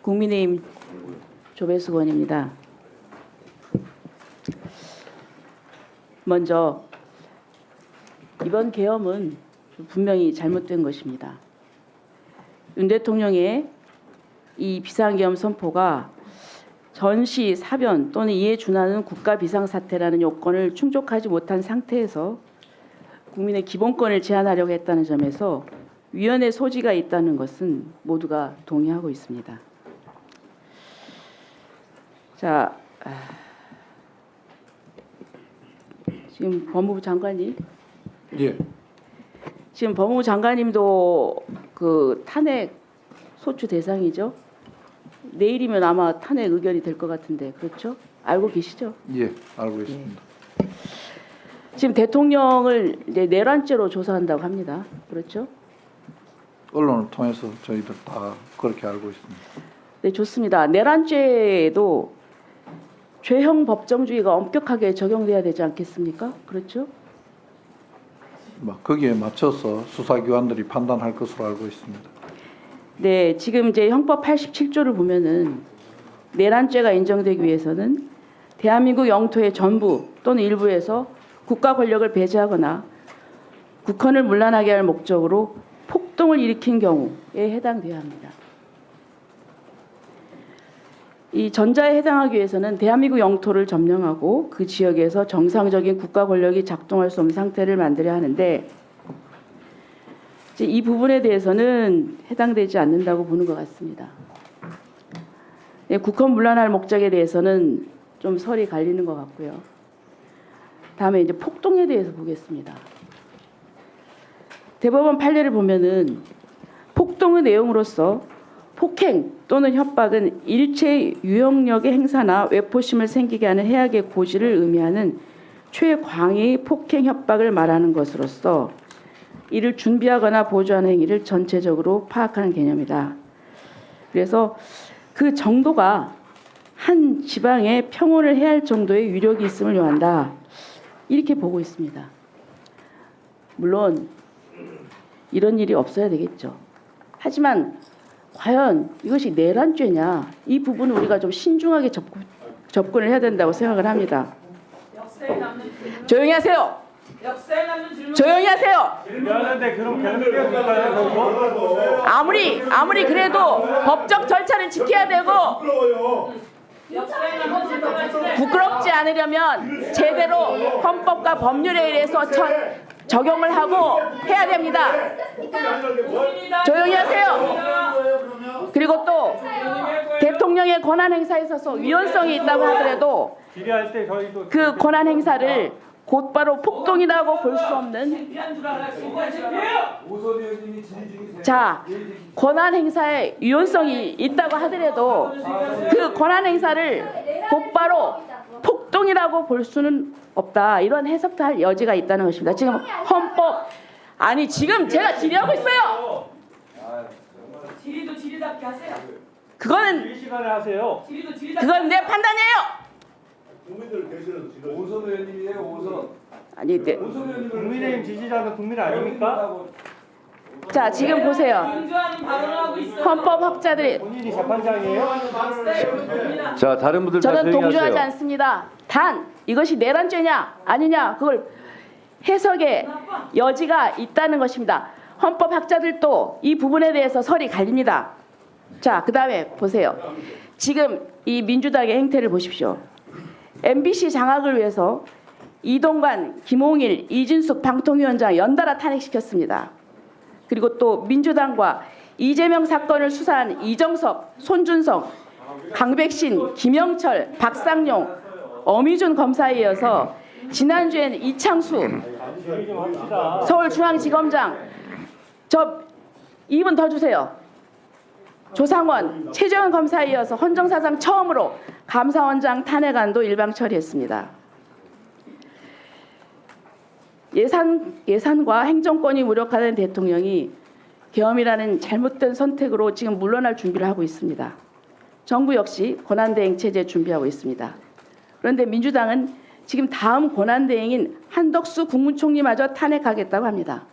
국민의힘 조배수 의원입니다. 먼저 이번 계엄은 분명히 잘못된 것입니다. 윤 대통령의 이 비상계엄 선포가 전시, 사변 또는 이에 준하는 국가 비상사태라는 요건을 충족하지 못한 상태에서 국민의 기본권을 제한하려고 했다는 점에서 위헌의 소지가 있다는 것은 모두가 동의하고 있습니다. 자, 지금 법무부 장관님, 예. 지금 법무부 장관님도 그 탄핵 소추 대상이죠. 내일이면 아마 탄핵 의결이 될 것 같은데 그렇죠? 알고 계시죠? 예, 알고 있습니다. 지금 대통령을 이제 내란죄로 조사한다고 합니다. 그렇죠? 언론을 통해서 저희들 다 그렇게 알고 있습니다. 네, 좋습니다. 내란죄에도 죄형 법정주의가 엄격하게 적용돼야 되지 않겠습니까? 그렇죠? 거기에 맞춰서 수사기관들이 판단할 것으로 알고 있습니다. 네, 지금 이제 형법 87조를 보면은 내란죄가 인정되기 위해서는 대한민국 영토의 전부 또는 일부에서 국가 권력을 배제하거나 국헌을 문란하게 할 목적으로 폭동을 일으킨 경우에 해당돼야 합니다. 이 전자에 해당하기 위해서는 대한민국 영토를 점령하고 그 지역에서 정상적인 국가 권력이 작동할 수 없는 상태를 만들어야 하는데 이제 이 부분에 대해서는 해당되지 않는다고 보는 것 같습니다. 네, 국헌 문란할 목적에 대해서는 좀 설이 갈리는 것 같고요. 다음에 이제 폭동에 대해서 보겠습니다. 대법원 판례를 보면은 폭동의 내용으로서 폭행 또는 협박은 일체 유형력의 행사나 외포심을 생기게 하는 해악의 고지를 의미하는 최광의 폭행 협박을 말하는 것으로서 이를 준비하거나 보조하는 행위를 전체적으로 파악하는 개념이다. 그래서 그 정도가 한 지방에 평온을 해할 정도의 위력이 있음을 요한다. 이렇게 보고 있습니다. 물론 이런 일이 없어야 되겠죠. 하지만 과연 이것이 내란죄냐, 이 부분은 우리가 좀 신중하게 접근을 해야 된다고 생각을 합니다. 조용히 하세요. 조용히 하세요. 아무리 그래도 법적 절차를 지켜야 되고 부끄럽지 않으려면 제대로 헌법과 법률에 의해서 적용을 하고 해야 됩니다. 조용히 하세요. 그리고 또 대통령의 권한 행사에 있어서 위헌성이 있다고 하더라도 그 권한 행사를 곧바로 폭동이라고 볼 수 없는, 자, 권한 행사에 위헌성이 있다고 하더라도 그 권한 행사를 곧바로 폭동이라고 볼 수는 없다. 이런 해석도 할 여지가 있다는 것입니다. 지금 헌법, 아니 지금 제가 질의하고 있어요. 질의도 질의답게 하세요. 그거는 시간에 하세요. 그건 내 판단이에요. 오선 의원님이에요. 오선. 아니, 네. 국민의힘 지지자는 국민 아닙니까? 자, 지금 보세요. 공조하는 발언을 하고 있어요. 헌법학자들이, 본인이 재판장이에요? 자, 다른 분들 다 저는 조용히 동조하지 하세요. 않습니다. 단 이것이 내란죄냐 아니냐 그걸 해석의 여지가 있다는 것입니다. 헌법학자들도 이 부분에 대해서 설이 갈립니다. 자, 그다음에 보세요. 지금 이 민주당의 행태를 보십시오. MBC 장악을 위해서 이동관, 김홍일, 이진숙 방통위원장 연달아 탄핵시켰습니다. 그리고 또 민주당과 이재명 사건을 수사한 이정섭, 손준성, 강백신, 김영철, 박상용, 어미준 검사에 이어서 지난주에는 이창수 서울중앙지검장, 저 2분 더 주세요. 조상원, 최재원 검사에 이어서 헌정사상 처음으로 감사원장 탄핵안도 일방 처리했습니다. 예산과 행정권이 무력화된 대통령이 계엄이라는 잘못된 선택으로 지금 물러날 준비를 하고 있습니다. 정부 역시 권한대행 체제 준비하고 있습니다. 그런데 민주당은 지금 다음 권한대행인 한덕수 국무총리마저 탄핵하겠다고 합니다.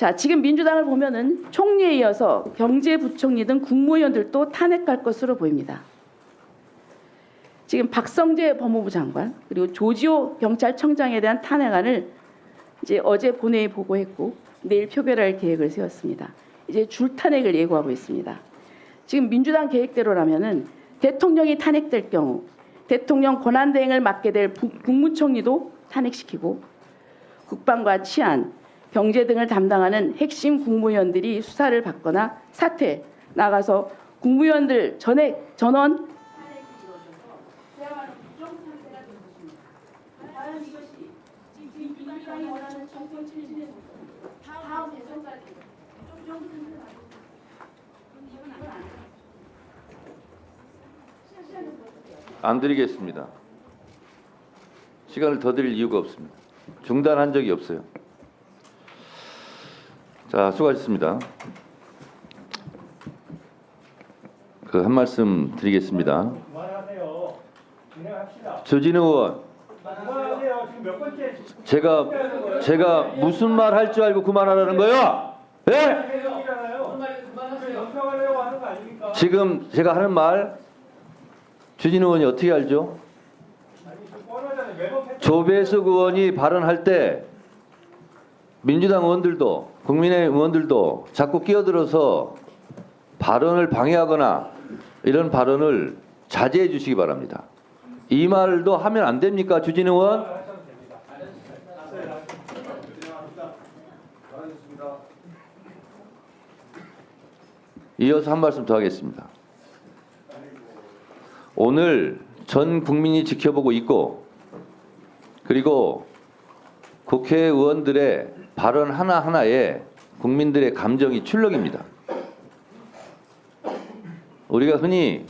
자, 지금 민주당을 보면은 총리에 이어서 경제부총리 등 국무위원들도 탄핵할 것으로 보입니다. 지금 박성재 법무부 장관 그리고 조지호 경찰청장에 대한 탄핵안을 이제 어제 본회의에 보고했고 내일 표결할 계획을 세웠습니다. 이제 줄탄핵을 예고하고 있습니다. 지금 민주당 계획대로라면은 대통령이 탄핵될 경우 대통령 권한대행을 맡게 될 국무총리도 탄핵시키고 국방과 치안, 경제 등을 담당하는 핵심 국무위원들이 수사를 받거나 사퇴, 나가서 국무위원들 전액 전원 안 드리겠습니다. 시간을 더 드릴 이유가 없습니다. 중단한 적이 없어요. 자, 수고하셨습니다. 그 한 말씀 드리겠습니다. 그만하세요. 진행합시다. 조진우 의원, 그만하세요. 지금 몇 번째 제가 무슨 말 할 줄 알고 그만하라는 거예요? 예? 회의잖아요. 연평하려고 하는 거 아닙니까? 지금 제가 하는 말 주진우 의원이 어떻게 알죠? 아니 지금 뻔하잖아요. 매번 조배숙 의원이 발언할 때 민주당 의원들도 국민의힘 의원들도 자꾸 끼어들어서 발언을 방해하거나 이런 발언을 자제해 주시기 바랍니다. 이 말도 하면 안 됩니까, 주진우 의원? 이어서 한 말씀 더 하겠습니다. 오늘 전 국민이 지켜보고 있고 그리고 국회의원들의 발언 하나하나에 국민들의 감정이 출렁입니다. 우리가 흔히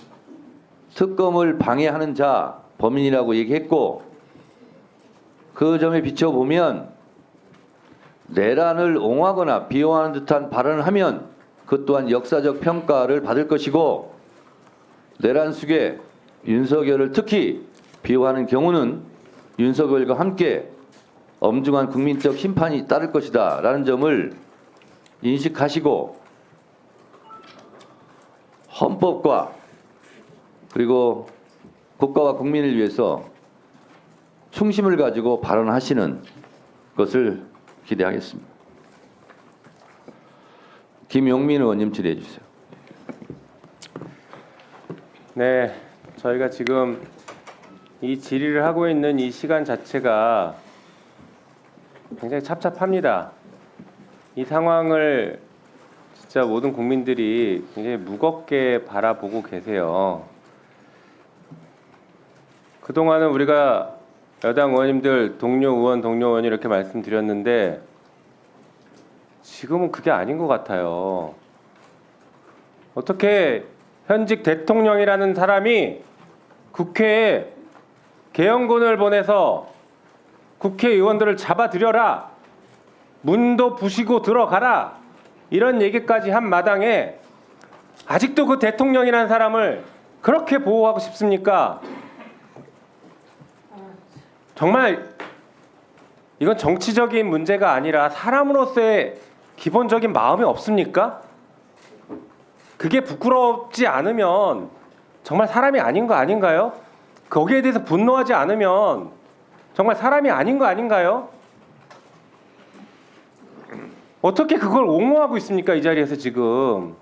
특검을 방해하는 자 범인이라고 얘기했고 그 점에 비춰보면 내란을 옹호하거나 비호하는 듯한 발언을 하면 그 또한 역사적 평가를 받을 것이고 내란 숙에 윤석열을 특히 비호하는 경우는 윤석열과 함께 엄중한 국민적 심판이 따를 것이다 라는 점을 인식하시고 헌법과 그리고 국가와 국민을 위해서 충심을 가지고 발언하시는 것을 기대하겠습니다. 김용민 의원님 질의해 주세요. 네, 저희가 지금 이 질의를 하고 있는 이 시간 자체가 굉장히 찹찹합니다. 이 상황을 진짜 모든 국민들이 굉장히 무겁게 바라보고 계세요. 그동안은 우리가 여당 의원님들 동료 의원이 이렇게 말씀드렸는데 지금은 그게 아닌 것 같아요. 어떻게 현직 대통령이라는 사람이 국회에 개헌군을 보내서 국회의원들을 잡아들여라, 문도 부시고 들어가라 이런 얘기까지 한 마당에 아직도 그 대통령이라는 사람을 그렇게 보호하고 싶습니까? 정말 이건 정치적인 문제가 아니라 사람으로서의 기본적인 마음이 없습니까? 그게 부끄럽지 않으면 정말 사람이 아닌 거 아닌가요? 거기에 대해서 분노하지 않으면 정말 사람이 아닌 거 아닌가요? 어떻게 그걸 옹호하고 있습니까? 이 자리에서 지금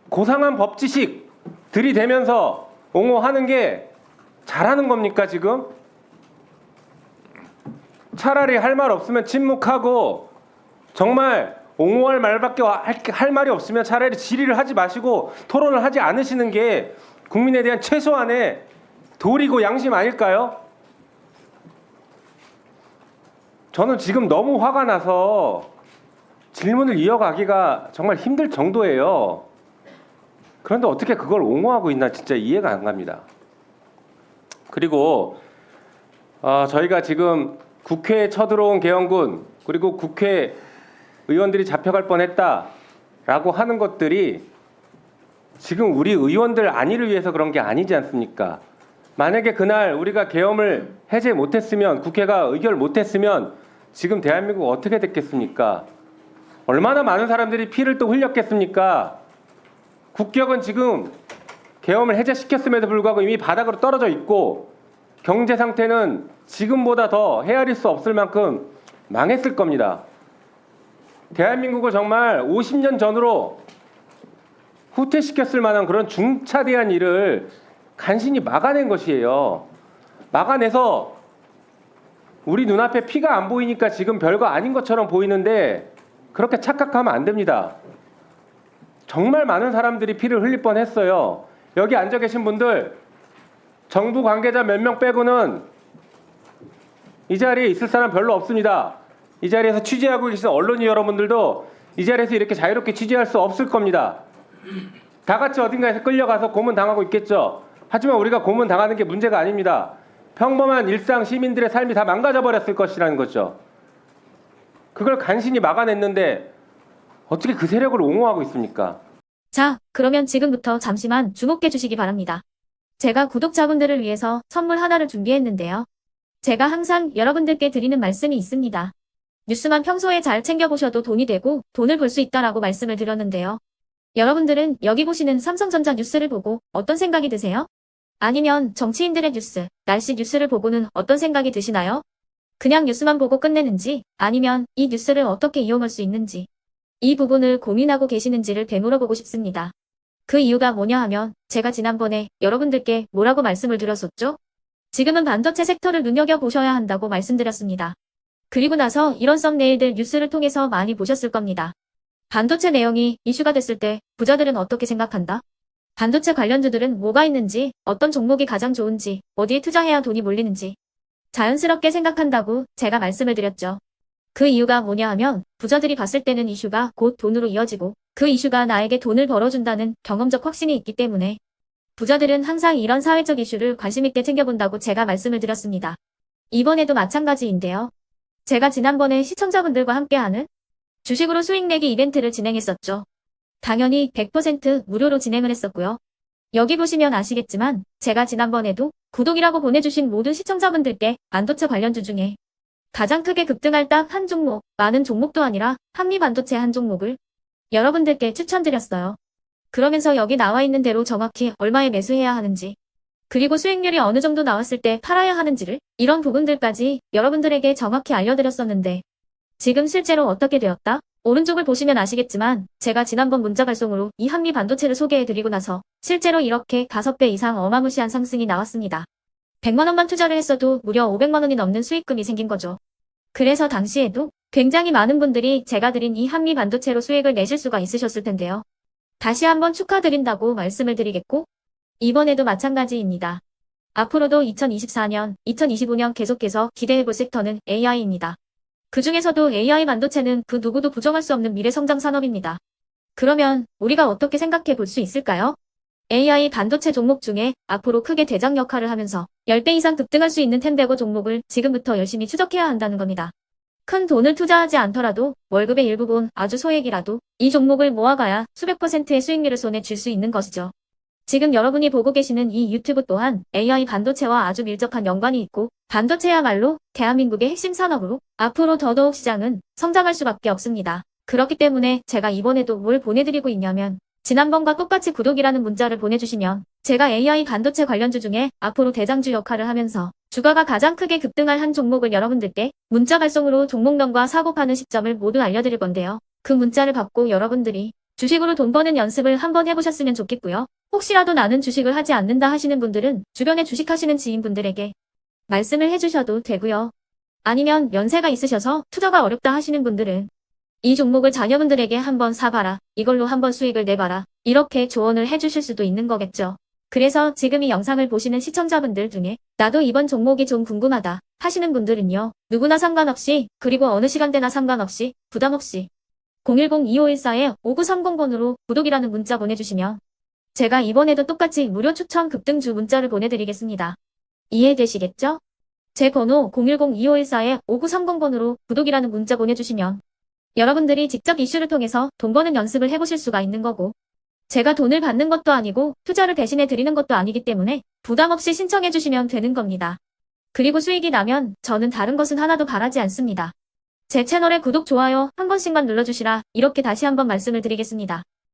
고상한 법지식 들이대면서 옹호하는 게 잘하는 겁니까 지금? 차라리 할 말 없으면 침묵하고 정말 옹호할 말밖에 할 말이 없으면 차라리 질의를 하지 마시고 토론을 하지 않으시는 게 국민에 대한 최소한의 도리고 양심 아닐까요? 저는 지금 너무 화가 나서 질문을 이어가기가 정말 힘들 정도예요. 그런데 어떻게 그걸 옹호하고 있나 진짜 이해가 안 갑니다. 그리고 저희가 지금 국회에 쳐들어온 개헌군 그리고 국회 의원들이 잡혀갈 뻔했다라고 하는 것들이 지금 우리 의원들 안위를 위해서 그런 게 아니지 않습니까? 만약에 그날 우리가 계엄을 해제 못했으면 국회가 의결 못했으면 지금 대한민국 어떻게 됐겠습니까? 얼마나 많은 사람들이 피를 또 흘렸겠습니까? 국격은 지금 계엄을 해제시켰음에도 불구하고 이미 바닥으로 떨어져 있고 경제 상태는 지금보다 더 헤아릴 수 없을 만큼 망했을 겁니다. 대한민국을 정말 50년 전으로 후퇴시켰을 만한 그런 중차대한 일을 간신히 막아낸 것이에요. 막아내서 우리 눈앞에 피가 안 보이니까 지금 별거 아닌 것처럼 보이는데 그렇게 착각하면 안 됩니다. 정말 많은 사람들이 피를 흘릴 뻔했어요. 여기 앉아 계신 분들 정부 관계자 몇 명 빼고는 이 자리에 있을 사람 별로 없습니다. 이 자리에서 취재하고 계신 언론인 여러분들도 이 자리에서 이렇게 자유롭게 취재할 수 없을 겁니다. 다 같이 어딘가에서 끌려가서 고문당하고 있겠죠. 하지만 우리가 고문당하는 게 문제가 아닙니다. 평범한 일상 시민들의 삶이 다 망가져버렸을 것이라는 거죠. 그걸 간신히 막아냈는데 어떻게 그 세력을 옹호하고 있습니까? 자, 그러면 지금부터 잠시만 주목해 주시기 바랍니다. 제가 구독자분들을 위해서 선물 하나를 준비했는데요. 제가 항상 여러분들께 드리는 말씀이 있습니다. 뉴스만 평소에 잘 챙겨보셔도 돈이 되고 돈을 벌 수 있다라고 말씀을 드렸는데요. 여러분들은 여기 보시는 삼성전자 뉴스를 보고 어떤 생각이 드세요? 아니면 정치인들의 뉴스, 날씨 뉴스를 보고는 어떤 생각이 드시나요? 그냥 뉴스만 보고 끝내는지 아니면 이 뉴스를 어떻게 이용할 수 있는지 이 부분을 고민하고 계시는지를 되물어보고 싶습니다. 그 이유가 뭐냐 하면 제가 지난번에 여러분들께 뭐라고 말씀을 드렸었죠? 지금은 반도체 섹터를 눈여겨보셔야 한다고 말씀드렸습니다. 그리고 나서 이런 썸네일들 뉴스를 통해서 많이 보셨을 겁니다. 반도체 내용이 이슈가 됐을 때 부자들은 어떻게 생각한다? 반도체 관련주들은 뭐가 있는지, 어떤 종목이 가장 좋은지, 어디에 투자해야 돈이 몰리는지 자연스럽게 생각한다고 제가 말씀을 드렸죠. 그 이유가 뭐냐 하면 부자들이 봤을 때는 이슈가 곧 돈으로 이어지고 그 이슈가 나에게 돈을 벌어준다는 경험적 확신이 있기 때문에 부자들은 항상 이런 사회적 이슈를 관심 있게 챙겨본다고 제가 말씀을 드렸습니다. 이번에도 마찬가지인데요. 제가 지난번에 시청자분들과 함께하는 주식으로 수익 내기 이벤트를 진행했었죠. 당연히 100% 무료로 진행을 했었고요. 여기 보시면 아시겠지만 제가 지난번에도 구독이라고 보내주신 모든 시청자분들께 반도체 관련주 중에 가장 크게 급등할 딱 한 종목, 많은 종목도 아니라 한미반도체 한 종목을 여러분들께 추천드렸어요. 그러면서 여기 나와 있는 대로 정확히 얼마에 매수해야 하는지, 그리고 수익률이 어느 정도 나왔을 때 팔아야 하는지를 이런 부분들까지 여러분들에게 정확히 알려드렸었는데 지금 실제로 어떻게 되었다? 오른쪽을 보시면 아시겠지만 제가 지난번 문자 발송으로 이 한미반도체를 소개해드리고 나서 실제로 이렇게 5배 이상 어마무시한 상승이 나왔습니다. 100만 원만 투자를 했어도 무려 500만 원이 넘는 수익금이 생긴 거죠. 그래서 당시에도 굉장히 많은 분들이 제가 드린 이 한미반도체로 수익을 내실 수가 있으셨을 텐데요. 다시 한번 축하드린다고 말씀을 드리겠고 이번에도 마찬가지입니다. 앞으로도 2024년, 2025년 계속해서 기대해볼 섹터는 AI입니다. 그 중에서도 AI 반도체는 그 누구도 부정할 수 없는 미래 성장 산업입니다. 그러면 우리가 어떻게 생각해 볼 수 있을까요? AI 반도체 종목 중에 앞으로 크게 대장 역할을 하면서 10배 이상 급등할 수 있는 템베고 종목을 지금부터 열심히 추적해야 한다는 겁니다. 큰 돈을 투자하지 않더라도 월급의 일부분 아주 소액이라도 이 종목을 모아가야 수백 %의 수익률을 손에 쥘 수 있는 것이죠. 지금 여러분이 보고 계시는 이 유튜브 또한 AI 반도체와 아주 밀접한 연관이 있고 반도체야말로 대한민국의 핵심 산업으로 앞으로 더더욱 시장은 성장할 수밖에 없습니다. 그렇기 때문에 제가 이번에도 뭘 보내드리고 있냐면 지난번과 똑같이 구독이라는 문자를 보내주시면 제가 AI 반도체 관련주 중에 앞으로 대장주 역할을 하면서 주가가 가장 크게 급등할 한 종목을 여러분들께 문자 발송으로 종목명과 사고 파는 시점을 모두 알려드릴 건데요. 그 문자를 받고 여러분들이 주식으로 돈 버는 연습을 한번 해보셨으면 좋겠고요. 혹시라도 나는 주식을 하지 않는다 하시는 분들은 주변에 주식하시는 지인분들에게 말씀을 해주셔도 되고요. 아니면 연세가 있으셔서 투자가 어렵다 하시는 분들은 이 종목을 자녀분들에게 한번 사봐라. 이걸로 한번 수익을 내봐라. 이렇게 조언을 해주실 수도 있는 거겠죠. 그래서 지금 이 영상을 보시는 시청자분들 중에 나도 이번 종목이 좀 궁금하다 하시는 분들은요. 누구나 상관없이 그리고 어느 시간대나 상관없이 부담 없이 010-2514-5930번으로 구독이라는 문자 보내주시면 제가 이번에도 똑같이 무료 추천 급등주 문자를 보내드리겠습니다. 이해되시겠죠? 제 번호 010-2514-5930번으로 구독이라는 문자 보내주시면 여러분들이 직접 이슈를 통해서 돈 버는 연습을 해보실 수가 있는 거고 제가 돈을 받는 것도 아니고 투자를 대신해 드리는 것도 아니기 때문에 부담 없이 신청해 주시면 되는 겁니다. 그리고 수익이 나면 저는 다른 것은 하나도 바라지 않습니다. 제 채널에 구독, 좋아요 한 번씩만 눌러주시라 이렇게 다시 한번 말씀을 드리겠습니다.